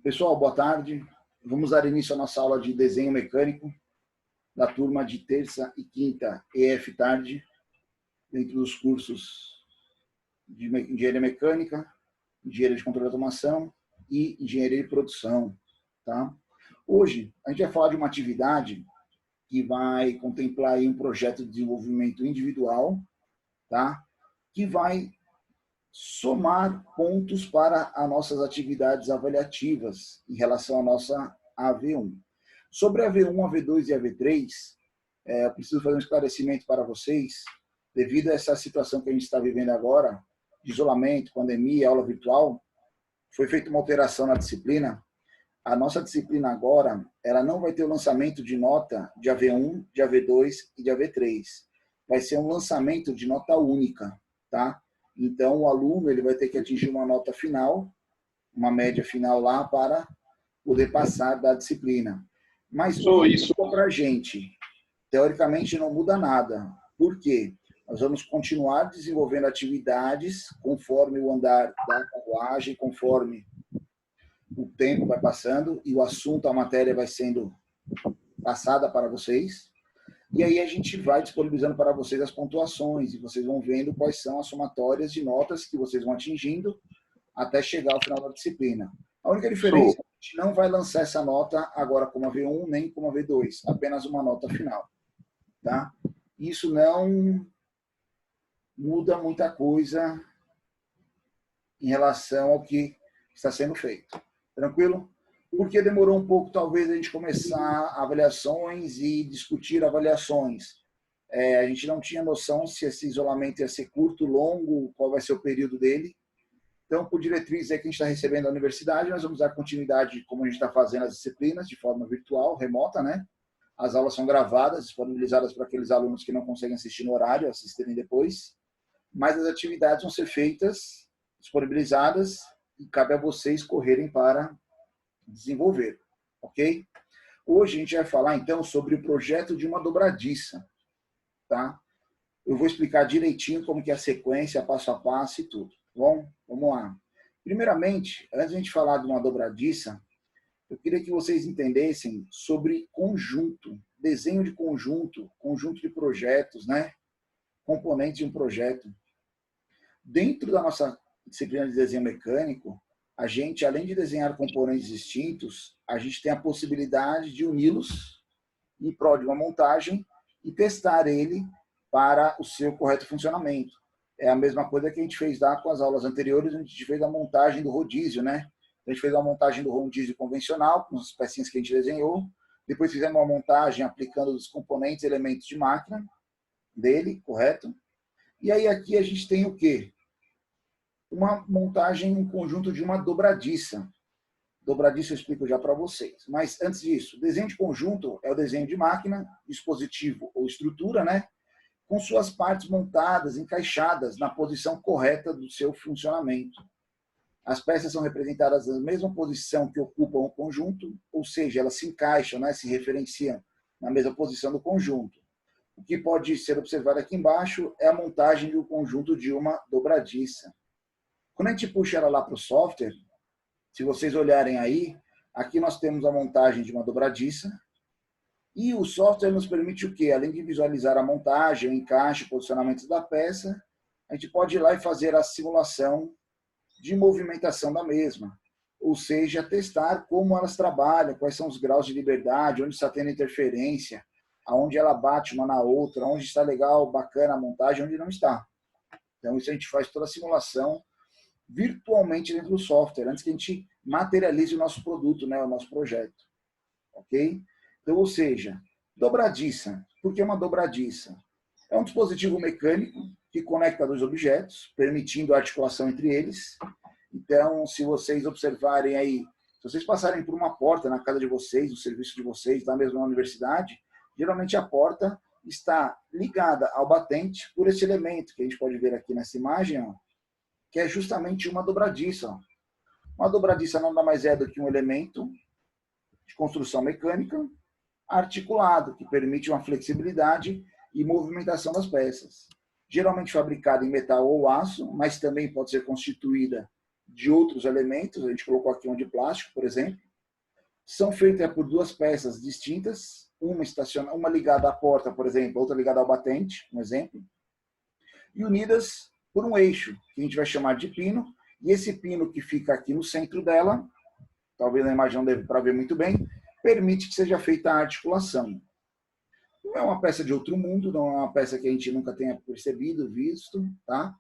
Pessoal, boa tarde. Vamos dar início à nossa aula de desenho mecânico da turma de terça e quinta EF tarde, dentro dos cursos de engenharia mecânica, engenharia de controle de automação e engenharia de produção. Tá? Hoje, a gente vai falar de uma atividade que vai contemplar aí um projeto de desenvolvimento individual, tá? Que vai somar pontos para as nossas atividades avaliativas em relação à nossa AV1. Sobre a AV1, a AV2 e a AV3, eu preciso fazer um esclarecimento para vocês, devido a essa situação que a gente está vivendo agora, de isolamento, pandemia, aula virtual, foi feita uma alteração na disciplina. A nossa disciplina agora, ela não vai ter o lançamento de nota de AV1, de AV2 e de AV3. Vai ser um lançamento de nota única, tá? Então, o aluno ele vai ter que atingir uma nota final, uma média final lá para poder passar da disciplina. Mas isso para a gente, teoricamente, não muda nada. Por quê? Nós vamos continuar desenvolvendo atividades conforme o andar da carruagem, conforme o tempo vai passando e o assunto, a matéria vai sendo passada para vocês. E aí a gente vai disponibilizando para vocês as pontuações e vocês vão vendo quais são as somatórias de notas que vocês vão atingindo até chegar ao final da disciplina. A única diferença é que a gente não vai lançar essa nota agora como a V1 nem como a V2, apenas uma nota final. Tá? Isso não muda muita coisa em relação ao que está sendo feito. Tranquilo? Porque demorou um pouco, talvez, a gente começar avaliações e discutir avaliações. A gente não tinha noção se esse isolamento ia ser curto, longo, qual vai ser o período dele. Então, por diretriz que a gente está recebendo da universidade, nós vamos dar continuidade, como a gente está fazendo as disciplinas, de forma virtual, remota, né? As aulas são gravadas, disponibilizadas para aqueles alunos que não conseguem assistir no horário, assistirem depois. Mas as atividades vão ser feitas, disponibilizadas, e cabe a vocês correrem para desenvolver, ok? Hoje a gente vai falar, então, sobre o projeto de uma dobradiça, tá? Eu vou explicar direitinho como que é a sequência, passo a passo e tudo. Bom, vamos lá. Primeiramente, antes de a gente falar de uma dobradiça, eu queria que vocês entendessem sobre conjunto, desenho de conjunto, conjunto de projetos, né? Componentes de um projeto. Dentro da nossa disciplina de desenho mecânico, a gente, além de desenhar componentes distintos, a gente tem a possibilidade de uni-los em prol de uma montagem e testar ele para o seu correto funcionamento. É a mesma coisa que a gente fez lá com as aulas anteriores, a gente fez a montagem do rodízio, né? A gente fez a montagem do rodízio convencional, com as pecinhas que a gente desenhou, depois fizemos uma montagem aplicando os componentes e elementos de máquina dele, correto? E aí aqui a gente tem o quê? Uma montagem, um conjunto de uma dobradiça. Dobradiça eu explico já para vocês. Mas antes disso, desenho de conjunto é o desenho de máquina, dispositivo ou estrutura, né? Com suas partes montadas, encaixadas na posição correta do seu funcionamento. As peças são representadas na mesma posição que ocupam o conjunto, ou seja, elas se encaixam, né? Se referenciam na mesma posição do conjunto. O que pode ser observado aqui embaixo é a montagem do conjunto de uma dobradiça. Quando a gente puxa ela lá para o software, se vocês olharem aí, aqui nós temos a montagem de uma dobradiça, e o software nos permite o quê? Além de visualizar a montagem, o encaixe, o posicionamento da peça, a gente pode ir lá e fazer a simulação de movimentação da mesma, ou seja, testar como elas trabalham, quais são os graus de liberdade, onde está tendo interferência, aonde ela bate uma na outra, onde está legal, bacana a montagem, onde não está. Então isso a gente faz toda a simulação virtualmente dentro do software, antes que a gente materialize o nosso produto, né, o nosso projeto. Ok? Então, ou seja, dobradiça. Por que uma dobradiça? É um dispositivo mecânico que conecta dois objetos, permitindo a articulação entre eles. Então, se vocês observarem aí, se vocês passarem por uma porta na casa de vocês, no serviço de vocês, lá mesmo na universidade, geralmente a porta está ligada ao batente por esse elemento que a gente pode ver aqui nessa imagem, ó, que é justamente uma dobradiça. Uma dobradiça nada mais é do que um elemento de construção mecânica articulado, que permite uma flexibilidade e movimentação das peças. Geralmente fabricada em metal ou aço, mas também pode ser constituída de outros elementos, a gente colocou aqui um de plástico, por exemplo, são feitas por duas peças distintas, uma ligada à porta, por exemplo, outra ligada ao batente, um exemplo, e unidas por um eixo, que a gente vai chamar de pino, e esse pino que fica aqui no centro dela, talvez na imagem não deve para ver muito bem, permite que seja feita a articulação. Não é uma peça de outro mundo, não é uma peça que a gente nunca tenha percebido, visto, tá?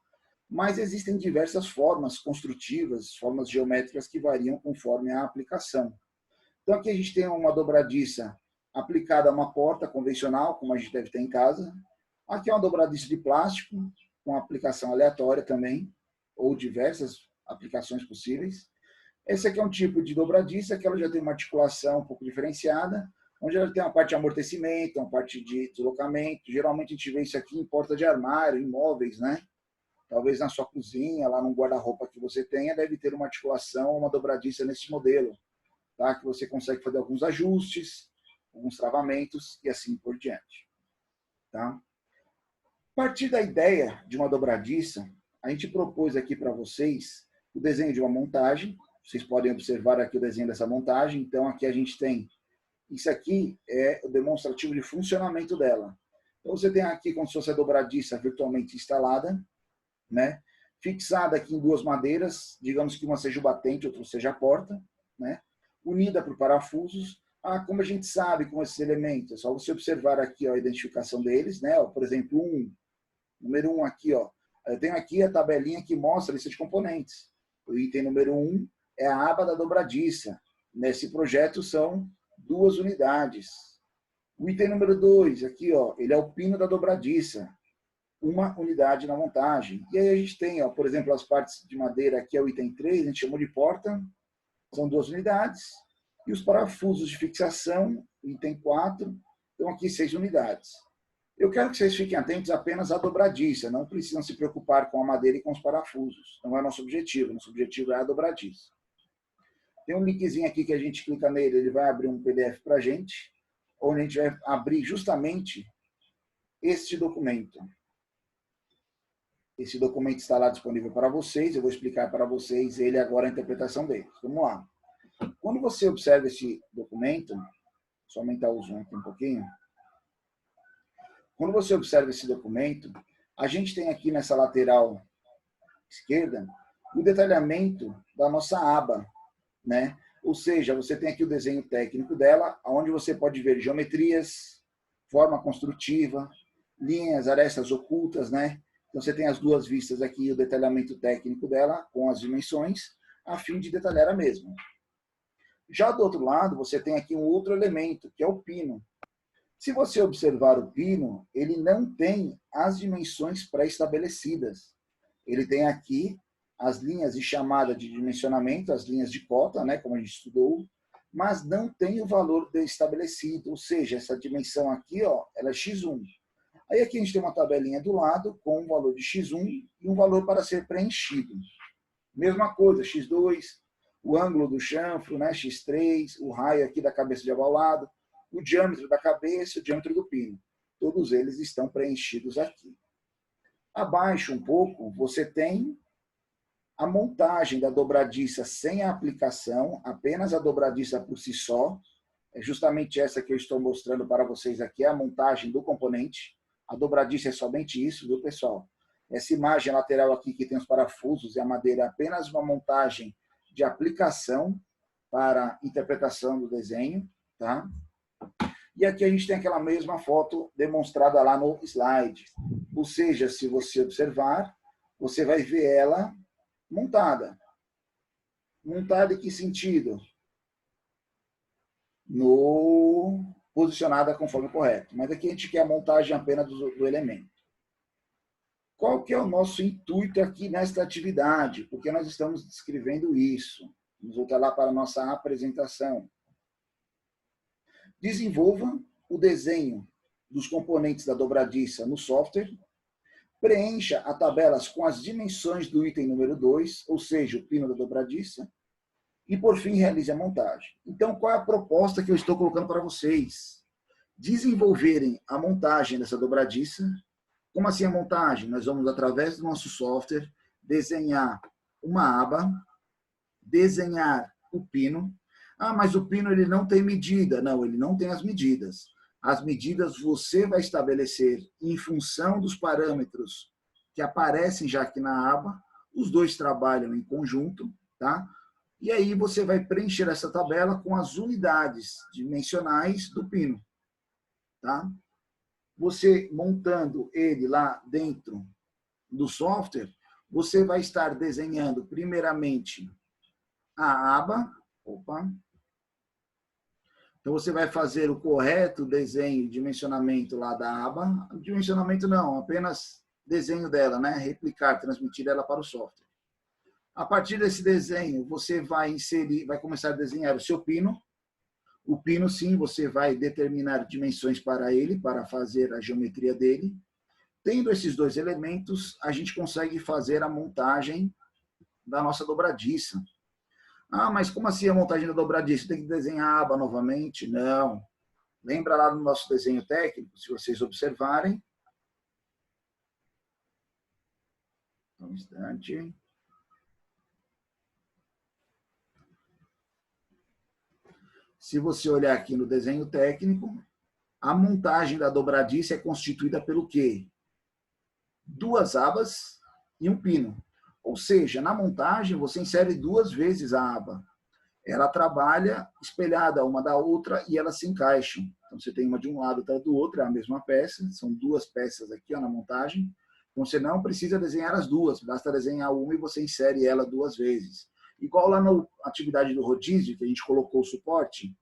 Mas existem diversas formas construtivas, formas geométricas que variam conforme a aplicação. Então aqui a gente tem uma dobradiça aplicada a uma porta convencional, como a gente deve ter em casa. Aqui é uma dobradiça de plástico, com aplicação aleatória também, ou diversas aplicações possíveis. Esse aqui é um tipo de dobradiça que ela já tem uma articulação um pouco diferenciada, onde ela tem uma parte de amortecimento, uma parte de deslocamento. Geralmente a gente vê isso aqui em porta de armário, em móveis, né? Talvez na sua cozinha, lá no guarda-roupa que você tenha, deve ter uma articulação, uma dobradiça nesse modelo, tá? Que você consegue fazer alguns ajustes, alguns travamentos e assim por diante, tá? A partir da ideia de uma dobradiça, a gente propôs aqui para vocês o desenho de uma montagem. Vocês podem observar aqui o desenho dessa montagem. Então aqui a gente tem, isso aqui é o demonstrativo de funcionamento dela. Então você tem aqui como se fosse a dobradiça virtualmente instalada, né? Fixada aqui em duas madeiras, digamos que uma seja o batente, outra seja a porta, né? Unida por parafusos. Como a gente sabe com esses elementos, é só você observar aqui ó, a identificação deles, né? Ó, por exemplo, número 1 aqui, ó. Eu tenho aqui a tabelinha que mostra a lista de componentes. O item número 1 é a aba da dobradiça. Nesse projeto são 2 unidades. O item número 2, aqui, ó, ele é o pino da dobradiça. 1 unidade na montagem. E aí a gente tem, ó, por exemplo, as partes de madeira, aqui é o item 3, a gente chamou de porta, são 2 unidades. E os parafusos de fixação, item 4, então aqui 6 unidades. Eu quero que vocês fiquem atentos apenas à dobradiça, não precisam se preocupar com a madeira e com os parafusos. Não é nosso objetivo é a dobradiça. Tem um linkzinho aqui que a gente clica nele, ele vai abrir um PDF para a gente, onde a gente vai abrir justamente este documento. Esse documento está lá disponível para vocês, eu vou explicar para vocês ele agora, a interpretação dele. Vamos lá. Quando você observa esse documento, só aumentar o zoom aqui um pouquinho. Quando você observa esse documento, a gente tem aqui nessa lateral esquerda o detalhamento da nossa aba, né? Ou seja, você tem aqui o desenho técnico dela, onde você pode ver geometrias, forma construtiva, linhas, arestas ocultas, né? Então você tem as duas vistas aqui, o detalhamento técnico dela, com as dimensões, a fim de detalhar a mesma. Já do outro lado, você tem aqui um outro elemento, que é o pino. Se você observar o pino, ele não tem as dimensões pré-estabelecidas. Ele tem aqui as linhas de chamada de dimensionamento, as linhas de cota, né, como a gente estudou, mas não tem o valor estabelecido, ou seja, essa dimensão aqui, ó, ela é x1. Aí aqui a gente tem uma tabelinha do lado com um valor de x1 e um valor para ser preenchido. Mesma coisa, x2, o ângulo do chanfro, né, x3, o raio aqui da cabeça de abaulado, o diâmetro da cabeça, o diâmetro do pino. Todos eles estão preenchidos aqui. Abaixo um pouco, você tem a montagem da dobradiça sem a aplicação, apenas a dobradiça por si só. É justamente essa que eu estou mostrando para vocês aqui, a montagem do componente. A dobradiça é somente isso, viu, pessoal? Essa imagem lateral aqui que tem os parafusos e a madeira é apenas uma montagem de aplicação para interpretação do desenho, tá? E aqui a gente tem aquela mesma foto demonstrada lá no slide. Ou seja, se você observar, você vai ver ela montada. Montada em que sentido? Posicionada conforme correto. Mas aqui a gente quer a montagem apenas do elemento. Qual que é o nosso intuito aqui nesta atividade? Porque nós estamos descrevendo isso. Vamos voltar lá para a nossa apresentação. Desenvolva o desenho dos componentes da dobradiça no software. Preencha as tabelas com as dimensões do item número 2, ou seja, o pino da dobradiça. E, por fim, realize a montagem. Então, qual é a proposta que eu estou colocando para vocês? Desenvolverem a montagem dessa dobradiça. Como assim a montagem? Nós vamos, através do nosso software, desenhar uma aba, desenhar o pino. Ah, mas o pino ele não tem medida. Não, ele não tem as medidas. As medidas você vai estabelecer em função dos parâmetros que aparecem já aqui na aba. Os dois trabalham em conjunto, tá? E aí você vai preencher essa tabela com as unidades dimensionais do pino, tá? Você montando ele lá dentro do software, você vai estar desenhando primeiramente a aba. Opa! Então, você vai fazer o correto desenho e dimensionamento lá da aba. Dimensionamento não, apenas desenho dela, né? Replicar, transmitir ela para o software. A partir desse desenho, você vai inserir, vai começar a desenhar o seu pino. O pino, sim, você vai determinar dimensões para ele, para fazer a geometria dele. Tendo esses dois elementos, a gente consegue fazer a montagem da nossa dobradiça. Ah, mas como assim a montagem da dobradiça? Tem que desenhar a aba novamente? Não. Lembra lá no nosso desenho técnico, se vocês observarem. Um instante. Se você olhar aqui no desenho técnico, a montagem da dobradiça é constituída pelo quê? 2 abas e um pino. Ou seja, na montagem você insere 2 vezes a aba. Ela trabalha espelhada uma da outra e elas se encaixam. Então você tem uma de um lado e outra do outro, é a mesma peça, são 2 peças aqui ó, na montagem. Então você não precisa desenhar as 2, basta desenhar uma e você insere ela 2 vezes. Igual lá na atividade do rodízio, que a gente colocou o suporte,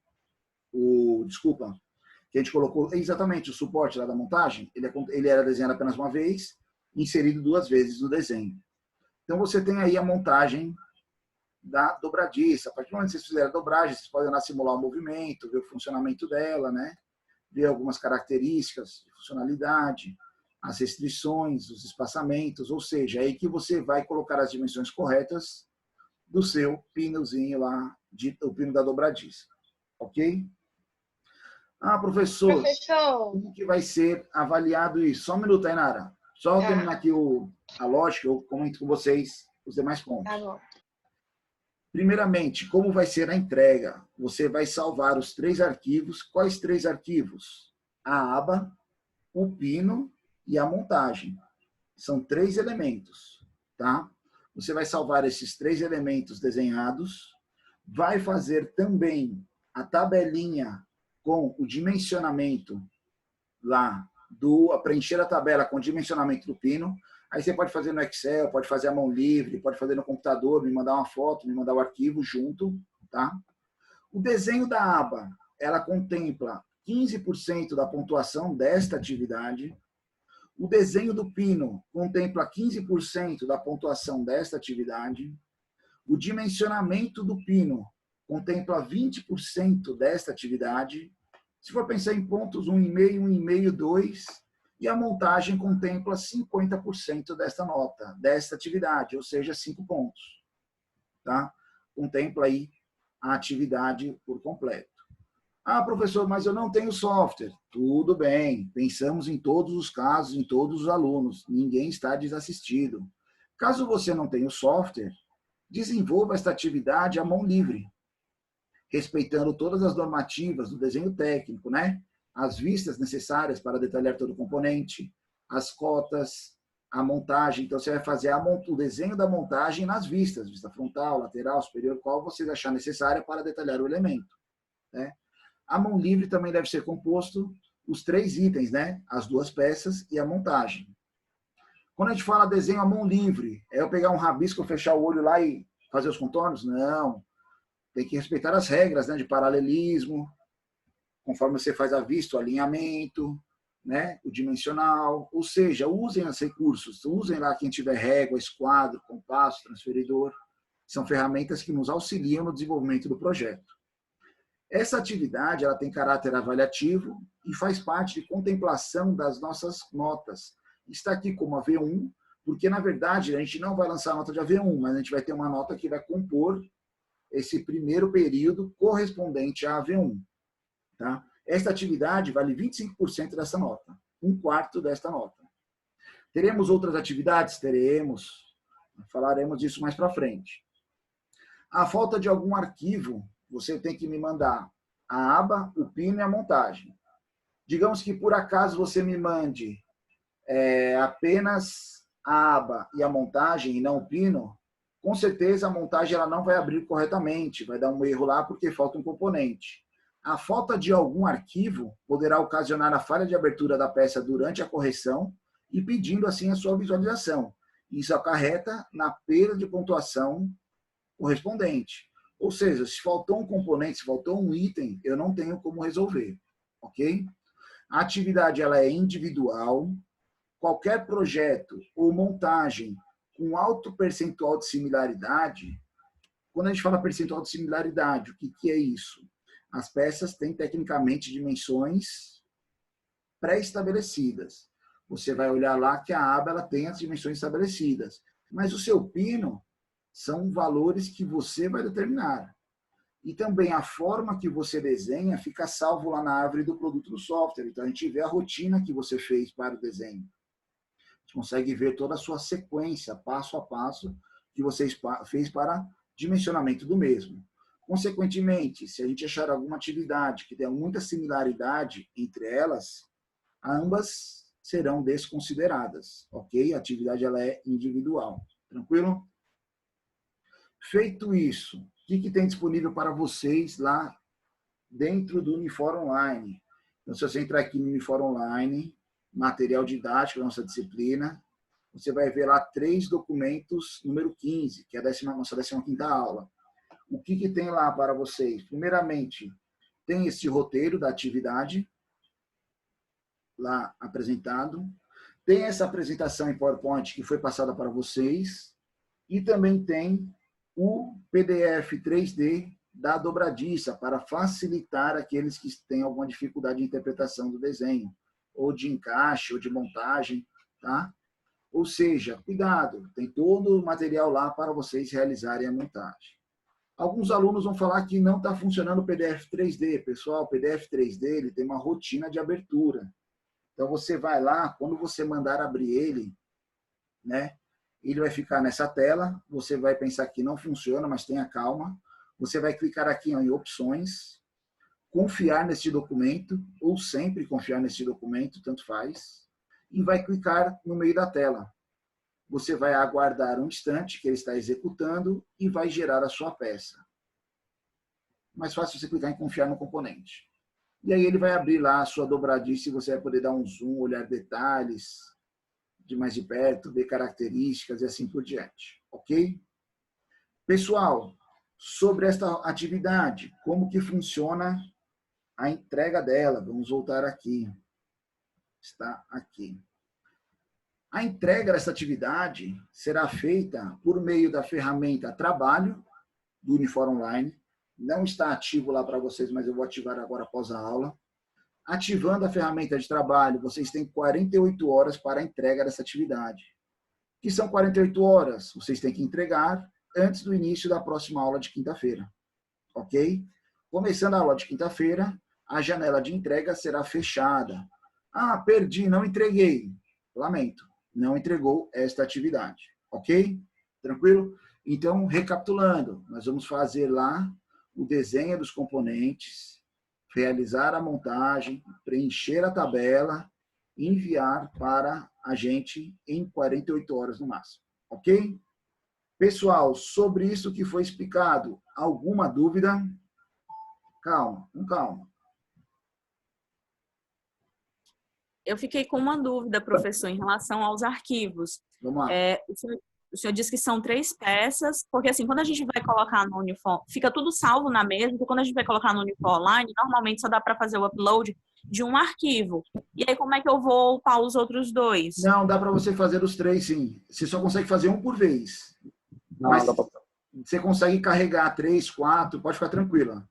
que a gente colocou exatamente o suporte lá da montagem, ele era desenhado apenas uma vez, inserido 2 vezes no desenho. Então você tem aí a montagem da dobradiça. A partir do momento que vocês fizerem a dobragem, vocês podem lá simular o movimento, ver o funcionamento dela, né? Ver algumas características de funcionalidade, as restrições, os espaçamentos, ou seja, é aí que você vai colocar as dimensões corretas do seu pinozinho lá, o pino da dobradiça. Ok? Ah, professor, como que vai ser avaliado isso? Só um minuto, Tainara. Só terminar aqui a lógica, eu comento com vocês os demais pontos. Tá bom. Primeiramente, como vai ser a entrega? Você vai salvar os 3 arquivos. Quais 3 arquivos? A aba, o pino e a montagem. São 3 elementos, tá? Você vai salvar esses 3 elementos desenhados, vai fazer também a tabelinha com o dimensionamento lá, preencher a tabela com o dimensionamento do pino. Aí você pode fazer no Excel, pode fazer à mão livre, pode fazer no computador, me mandar uma foto, me mandar o arquivo junto, tá? O desenho da aba, ela contempla 15% da pontuação desta atividade. O desenho do pino contempla 15% da pontuação desta atividade. O dimensionamento do pino contempla 20% desta atividade. Se for pensar em pontos 1,5, 1,5, 2, e a montagem contempla 50% desta nota, desta atividade, ou seja, 5 pontos. Tá? Contempla aí a atividade por completo. Ah, professor, mas eu não tenho software. Tudo bem, pensamos em todos os casos, em todos os alunos. Ninguém está desassistido. Caso você não tenha o software, desenvolva esta atividade à mão livre, respeitando todas as normativas do desenho técnico, né? As vistas necessárias para detalhar todo o componente, as cotas, a montagem. Então, você vai fazer o desenho da montagem nas vistas, vista frontal, lateral, superior, qual você achar necessária para detalhar o elemento. Né? A mão livre também deve ser composto os 3 itens, né? As 2 peças e a montagem. Quando a gente fala desenho à mão livre, é eu pegar um rabisco, fechar o olho lá e fazer os contornos? Não. Tem que respeitar as regras, né, de paralelismo, conforme você faz a vista, o alinhamento, né, o dimensional, ou seja, usem os recursos, usem lá quem tiver régua, esquadro, compasso, transferidor, são ferramentas que nos auxiliam no desenvolvimento do projeto. Essa atividade ela tem caráter avaliativo e faz parte de contemplação das nossas notas. Está aqui como a V1, porque na verdade a gente não vai lançar a nota de AV1, mas a gente vai ter uma nota que vai compor esse primeiro período correspondente à AV1. Tá? Esta atividade vale 25% dessa nota, 1/4 desta nota. Teremos outras atividades? Teremos. Falaremos disso mais para frente. A falta de algum arquivo, você tem que me mandar a aba, o pino e a montagem. Digamos que, por acaso, você me mande apenas a aba e a montagem e não o pino, com certeza a montagem ela não vai abrir corretamente, vai dar um erro lá porque falta um componente. A falta de algum arquivo poderá ocasionar a falha de abertura da peça durante a correção e pedindo assim a sua visualização. Isso acarreta na perda de pontuação correspondente. Ou seja, se faltou um componente, se faltou um item, eu não tenho como resolver, ok? A atividade ela é individual. Qualquer projeto ou montagem com alto percentual de similaridade, quando a gente fala percentual de similaridade, o que é isso? As peças têm tecnicamente dimensões pré-estabelecidas. Você vai olhar lá que a aba ela tem as dimensões estabelecidas, mas o seu pino são valores que você vai determinar. E também a forma que você desenha fica salvo lá na árvore do produto do software. Então, a gente vê a rotina que você fez para o desenho. A gente consegue ver toda a sua sequência, passo a passo, que você fez para dimensionamento do mesmo. Consequentemente, se a gente achar alguma atividade que tenha muita similaridade entre elas, ambas serão desconsideradas, ok? A atividade ela é individual. Tranquilo? Feito isso, o que tem disponível para vocês lá dentro do Unifor Online? Então, se você entrar aqui no Unifor Online, material didático da nossa disciplina, você vai ver lá 3 documentos, número 15, que é a nossa 15ª aula. O que tem lá para vocês? Primeiramente, tem esse roteiro da atividade, lá apresentado. Tem essa apresentação em PowerPoint que foi passada para vocês. E também tem o PDF 3D da dobradiça, para facilitar aqueles que têm alguma dificuldade de interpretação do desenho, ou de encaixe, ou de montagem, tá? Ou seja, cuidado, tem todo o material lá para vocês realizarem a montagem. Alguns alunos vão falar que não está funcionando o PDF 3D. Pessoal, o PDF 3D ele tem uma rotina de abertura. Então, você vai lá, quando você mandar abrir ele, né, ele vai ficar nessa tela, você vai pensar que não funciona, mas tenha calma. Você vai clicar aqui em opções, confiar nesse documento, ou sempre confiar nesse documento, tanto faz, e vai clicar no meio da tela. Você vai aguardar um instante que ele está executando e vai gerar a sua peça. Mais fácil você clicar em confiar no componente. E aí ele vai abrir lá a sua dobradiça e você vai poder dar um zoom, olhar detalhes de mais de perto, ver características e assim por diante. Ok? Pessoal, sobre esta atividade, como que funciona a entrega dela? Vamos voltar aqui. Está aqui. A entrega dessa atividade será feita por meio da ferramenta Trabalho do Unifor Online. Não está ativo lá para vocês, mas eu vou ativar agora após a aula. Ativando a ferramenta de trabalho, vocês têm 48 horas para a entrega dessa atividade. O que são 48 horas? Vocês têm que entregar antes do início da próxima aula de quinta-feira. Ok? Começando a aula de quinta-feira, a janela de entrega será fechada. Ah, perdi, não entreguei. Lamento, não entregou esta atividade. Ok? Tranquilo? Então, recapitulando, nós vamos fazer lá o desenho dos componentes, realizar a montagem, preencher a tabela e enviar para a gente em 48 horas no máximo. Ok? Pessoal, sobre isso que foi explicado, alguma dúvida? Calma, com calma. Eu fiquei com uma dúvida, professor, em relação aos arquivos. Vamos lá. O senhor disse que são 3 peças, porque assim, quando a gente vai colocar no Unifor, fica tudo salvo na mesma, porque quando a gente vai colocar no Unifor Online, normalmente só dá para fazer o upload de um arquivo. E aí, como é que eu vou upar os outros 2? Não, dá para você fazer os 3, sim. Você só consegue fazer um por vez. Não, mas você consegue carregar 3, 4, pode ficar tranquila.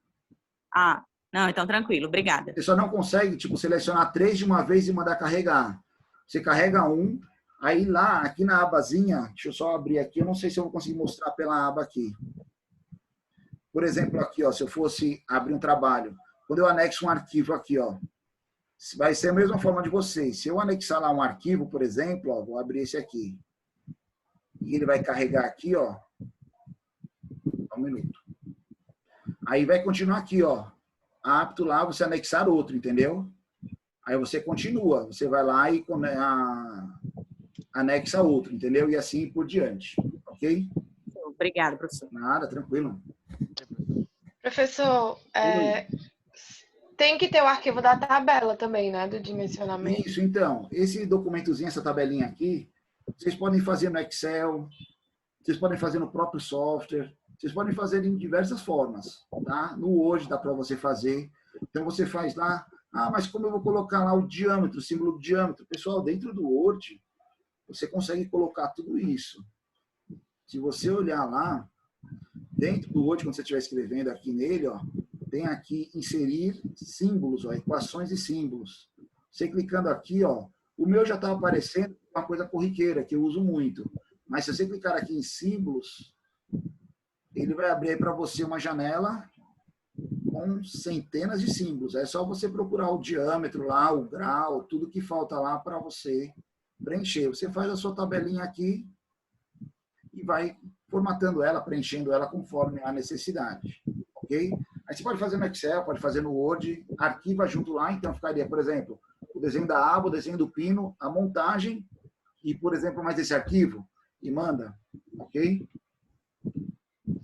Ah, não, então tranquilo, obrigada. Você só não consegue, tipo, selecionar 3 de uma vez e mandar carregar. Você carrega um, aí lá, aqui na abazinha, deixa eu só abrir aqui, eu não sei se eu vou conseguir mostrar pela aba aqui. Por exemplo, aqui, ó, se eu fosse abrir um trabalho, quando eu anexo um arquivo aqui, ó, vai ser a mesma forma de vocês. Se eu anexar lá um arquivo, por exemplo, ó, vou abrir esse aqui. E ele vai carregar aqui, ó. Um minuto. Aí vai continuar aqui, ó. Apto lá, você anexar outro, entendeu? Aí você continua, você vai lá e anexa outro, entendeu? E assim por diante, ok? Obrigada, professor. Nada, tranquilo. Professor, Oi. tem que ter o arquivo da tabela também, né? Do dimensionamento. Isso, então, esse documentozinho, essa tabelinha aqui, vocês podem fazer no Excel, vocês podem fazer no próprio software, vocês podem fazer em diversas formas, tá? No Word dá para você fazer. Então você faz lá, mas como eu vou colocar lá o diâmetro, o símbolo do diâmetro? Pessoal, dentro do Word, você consegue colocar tudo isso. Se você olhar lá, dentro do Word, quando você estiver escrevendo aqui nele, ó, tem aqui inserir símbolos, ó, equações e símbolos. Você clicando aqui, ó, o meu já está aparecendo uma coisa corriqueira, que eu uso muito. Mas se você clicar aqui em símbolos, ele vai abrir para você uma janela com centenas de símbolos. É só você procurar o diâmetro lá, o grau, tudo que falta lá para você preencher. Você faz a sua tabelinha aqui e vai formatando ela, preenchendo ela conforme a necessidade. Ok? Aí você pode fazer no Excel, pode fazer no Word, arquiva junto lá, então ficaria, por exemplo, o desenho da aba, o desenho do pino, a montagem e, por exemplo, mais esse arquivo e manda, ok?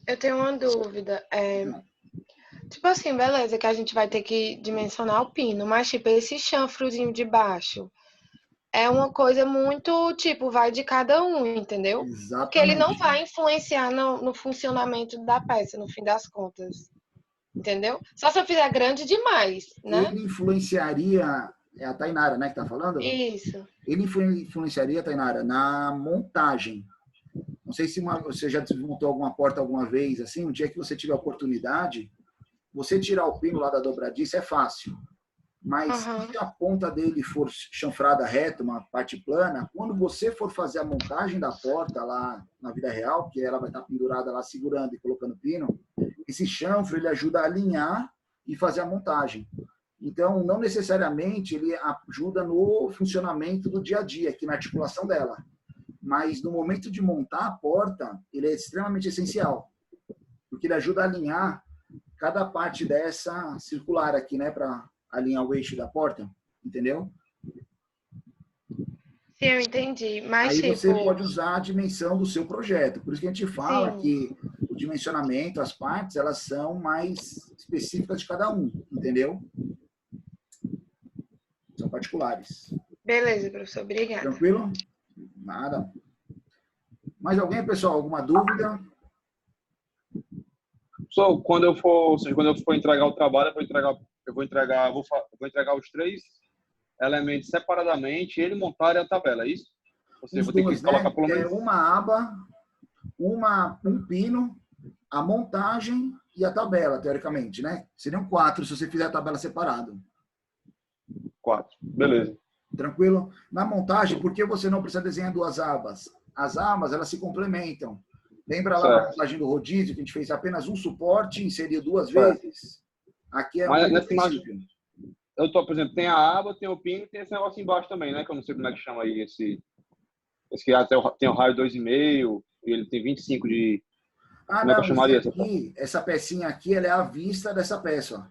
Eu tenho uma dúvida. Tipo assim, beleza, que a gente vai ter que dimensionar o pino, mas tipo, esse chanfrozinho de baixo é uma coisa muito, tipo, vai de cada um, entendeu? Porque ele não Exatamente. vai influenciar no funcionamento da peça, no fim das contas. Entendeu? Só se eu fizer grande demais, né? Ele influenciaria, é a Tainara, né, que está falando? Isso. Ele influenciaria, Tainara, na montagem. Não sei se você já desmontou alguma porta alguma vez, assim, um dia que você tiver a oportunidade, você tirar o pino lá da dobradiça é fácil. Mas se a ponta dele for chanfrada reta, uma parte plana, quando você for fazer a montagem da porta lá na vida real, que ela vai estar pendurada lá segurando e colocando pino, esse chanfro ele ajuda a alinhar e fazer a montagem. Então, não necessariamente ele ajuda no funcionamento do dia a dia, aqui na articulação dela. Mas no momento de montar a porta, ele é extremamente essencial, porque ele ajuda a alinhar cada parte dessa circular aqui, né, para alinhar o eixo da porta, entendeu? Sim, eu entendi. Mas, Aí você tipo, pode usar a dimensão do seu projeto. Por isso que a gente fala sim. que o dimensionamento, as partes, elas são mais específicas de cada um, entendeu? São particulares. Beleza, professor. Obrigada. Tranquilo? Nada. Mais alguém, pessoal? Alguma dúvida? Só quando eu for, ou seja, quando eu for entregar o trabalho, eu vou entregar os 3 elementos separadamente, ele montar a tabela, é isso? Ou seja, Os vou ter dois, que colocar né? pelo menos Uma aba, um pino, a montagem e a tabela, teoricamente, né? Seriam 4 se você fizer a tabela separado. 4. Beleza. Tranquilo? Na montagem, por que você não precisa desenhar 2 abas? As abas, elas se complementam. Lembra lá na montagem do rodízio que a gente fez apenas um suporte e inseriu 2 vezes? Aqui é o Mas mesmo nessa imagem, princípio. eu tô, por exemplo, tem a aba, tem o pino e tem esse negócio embaixo também, né? Que eu não sei como é que chama aí, esse que tem o raio 2,5 e ele tem 25 de... Como é que eu Não, chamaria essa parte? essa pecinha aqui, ela é a vista dessa peça,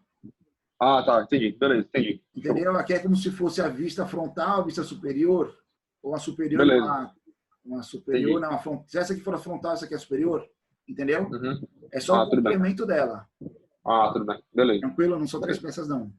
ó. Tá, entendi. Beleza, entendi. Entendeu? Aqui é como se fosse a vista frontal, a vista superior, ou a superior Beleza. uma superior, Entendi. não, se essa aqui for a frontal, essa aqui é a superior, entendeu? Uhum. É só o Tudo bem. complemento dela. Tudo bem. Beleza. Tranquilo? Não são 3 peças, não.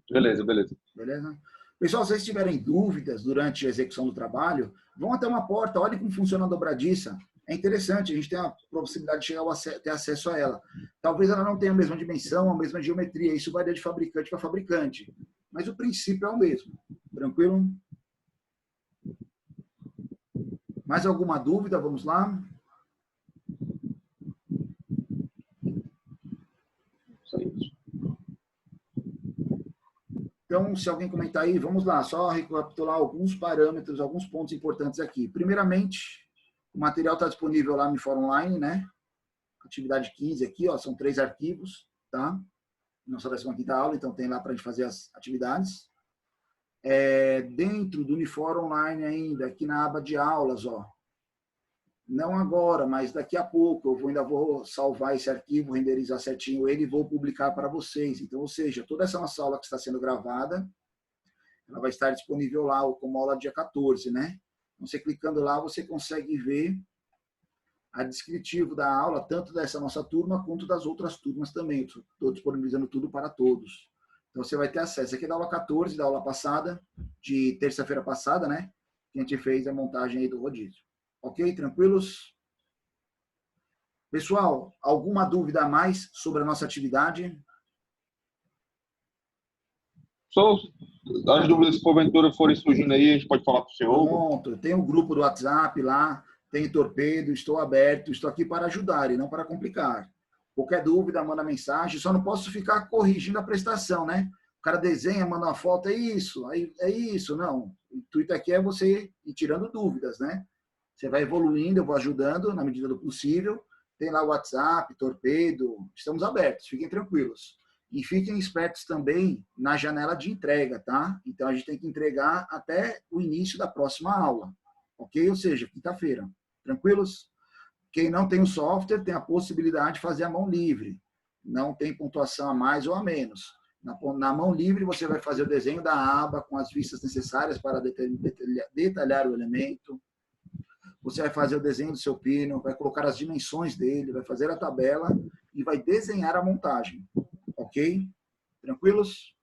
Beleza. Beleza? Pessoal, se vocês tiverem dúvidas durante a execução do trabalho, vão até uma porta, olhem como funciona a dobradiça. É interessante, a gente tem a possibilidade de chegar ter acesso a ela. Talvez ela não tenha a mesma dimensão, a mesma geometria, isso varia de fabricante para fabricante. Mas o princípio é o mesmo. Tranquilo? Mais alguma dúvida? Vamos lá? Então, se alguém comentar aí, vamos lá, só recapitular alguns parâmetros, alguns pontos importantes aqui. Primeiramente, o material está disponível lá no Fórum Online, né? Atividade 15 aqui, ó, são 3 arquivos, tá? Nossa 15ª aula, então tem lá para a gente fazer as atividades. Dentro do Unifor Online ainda, aqui na aba de aulas, ó, não agora, mas daqui a pouco, ainda vou salvar esse arquivo, renderizar certinho ele e vou publicar para vocês. Então, ou seja, toda essa nossa aula que está sendo gravada, ela vai estar disponível lá como aula dia 14, né? Então, você clicando lá, você consegue ver a descritivo da aula, tanto dessa nossa turma, quanto das outras turmas também. Estou disponibilizando tudo para todos. Então, você vai ter acesso. Aqui é da aula 14, da aula passada, de terça-feira passada, né? Que a gente fez a montagem aí do rodízio. Ok? Tranquilos? Pessoal, alguma dúvida a mais sobre a nossa atividade? Só as dúvidas, se porventura forem surgindo aí, a gente pode falar com o senhor. Pronto, tem o grupo do WhatsApp lá, tem torpedo, estou aberto, estou aqui para ajudar e não para complicar. Qualquer dúvida, manda mensagem, só não posso ficar corrigindo a prestação, né? O cara desenha, manda uma foto, é isso, não. O intuito aqui é você ir tirando dúvidas, né? Você vai evoluindo, eu vou ajudando na medida do possível. Tem lá o WhatsApp, torpedo, estamos abertos, fiquem tranquilos. E fiquem espertos também na janela de entrega, tá? Então, a gente tem que entregar até o início da próxima aula, ok? Ou seja, quinta-feira. Tranquilos? Quem não tem o software tem a possibilidade de fazer a mão livre. Não tem pontuação a mais ou a menos. Na mão livre, você vai fazer o desenho da aba com as vistas necessárias para detalhar o elemento. Você vai fazer o desenho do seu pino, vai colocar as dimensões dele, vai fazer a tabela e vai desenhar a montagem. Ok? Tranquilos?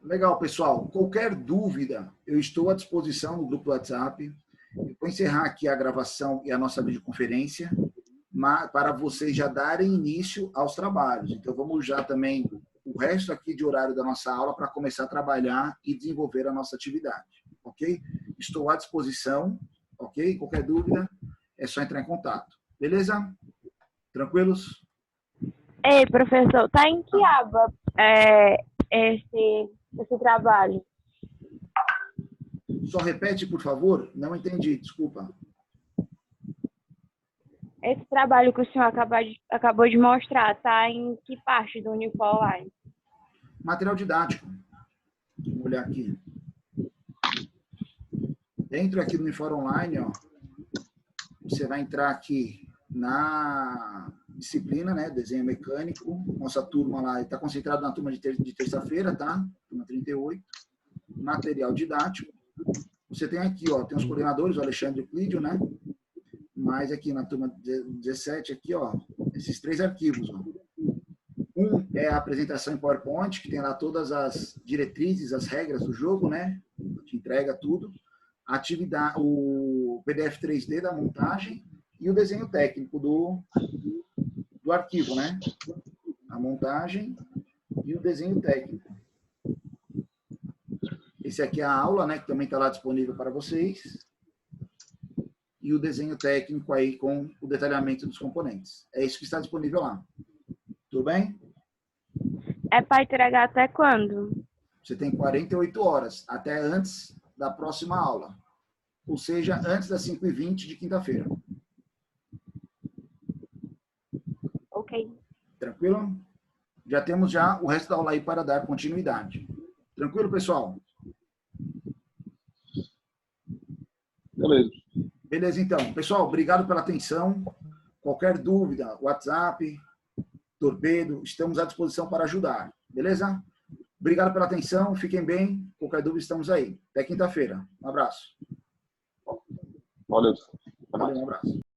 Legal, pessoal. Qualquer dúvida, eu estou à disposição no grupo do WhatsApp. Eu vou encerrar aqui a gravação e a nossa videoconferência para vocês já darem início aos trabalhos. Então, vamos já também o resto aqui de horário da nossa aula para começar a trabalhar e desenvolver a nossa atividade, ok? Estou à disposição, ok? Qualquer dúvida, é só entrar em contato. Beleza? Tranquilos? Ei, professor, tá em que aba esse trabalho? Só repete, por favor. Não entendi, desculpa. Esse trabalho que o senhor acabou de mostrar, tá em que parte do Unifor Online? Material didático. Vamos olhar aqui. Dentro aqui do Unifor Online, ó, você vai entrar aqui na disciplina, né, desenho mecânico. Nossa turma lá está concentrada na turma de terça-feira, tá? Turma 38. Material didático. Você tem aqui, ó, tem os coordenadores, o Alexandre e o Clídio, né? Mas aqui na turma 17, aqui, ó, esses 3 arquivos, ó. Um é a apresentação em PowerPoint, que tem lá todas as diretrizes, as regras do jogo, né? Que entrega tudo. A atividade, o PDF 3D da montagem e o desenho técnico do arquivo, né? A montagem e o desenho técnico. Esse aqui é a aula, né? Que também está lá disponível para vocês. E o desenho técnico aí com o detalhamento dos componentes. É isso que está disponível lá. Tudo bem? É para entregar até quando? Você tem 48 horas, até antes da próxima aula. Ou seja, antes das 5h20 de quinta-feira. Ok. Tranquilo? Já temos já o resto da aula aí para dar continuidade. Tranquilo, pessoal? Beleza. Beleza, então. Pessoal, obrigado pela atenção. Qualquer dúvida, WhatsApp, torpedo, estamos à disposição para ajudar. Beleza? Obrigado pela atenção. Fiquem bem. Qualquer dúvida, estamos aí. Até quinta-feira. Um abraço. Valeu. Valeu, um abraço.